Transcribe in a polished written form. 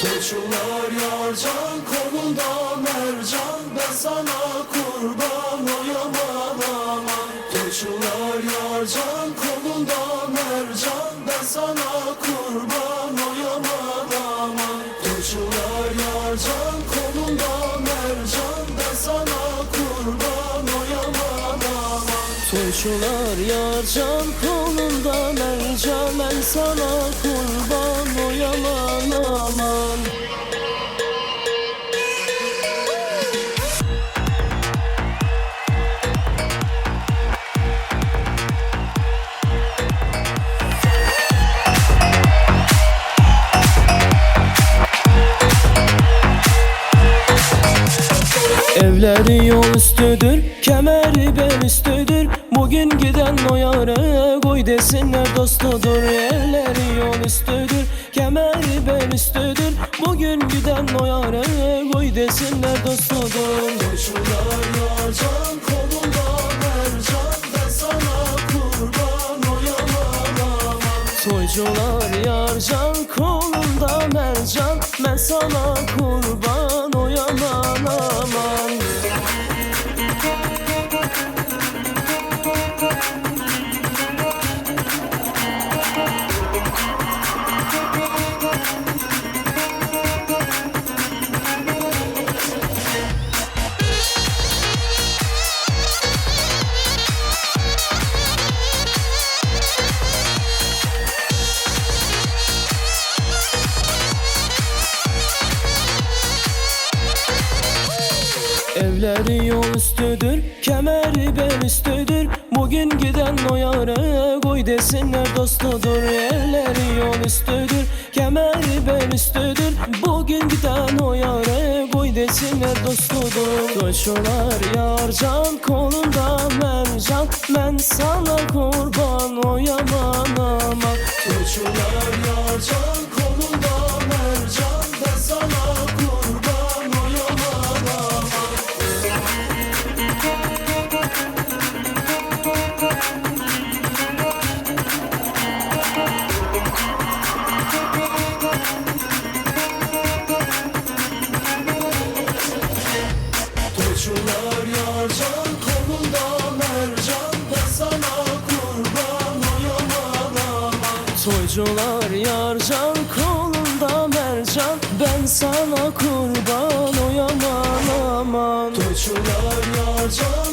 Koçular yarcan, kolunda mercan, ben sana kurban oyamam aman. Koçular yarcan, kolunda mercan, ben sana kurban oyamam aman. Koçular yarcan, kolunda mercan, ben sana kurban oyamam aman. Toyçular yarcan, kolunda mercan, ben sana kurban oyamam aman. Evleri yol üstüdür, kemeri bel üstüdür. Bugün giden o yare koy desinler dostudur. Evleri yol üstüdür, kemeri bel üstüdür. Bugün giden o yare koy desinler dostudur. Koçular yarcan, kolunda mercan, ben sana kurban oyamam aman. Toycular yarcan, kolunda mercan, ben sana kurban oyamam aman. Evleri yol üstüdür, kemeri bel üstüdür. Bugün giden o yare koy desinler dostudur. Evleri yol üstüdür, kemeri bel üstüdür. Bugün giden o yare koy desinler dostudur. Koçular yarcan, kolunda mercan, ben sana kurban oyamam aman. Koçular yarcan, kolunda mercan, ben sana kurban oyamam aman. Koçular yarcan, kolunda mercan, ben sana kurban oyamam aman. Toycular yarcan, kolunda mercan, ben sana kurban oyamam aman. Koçular yarcan,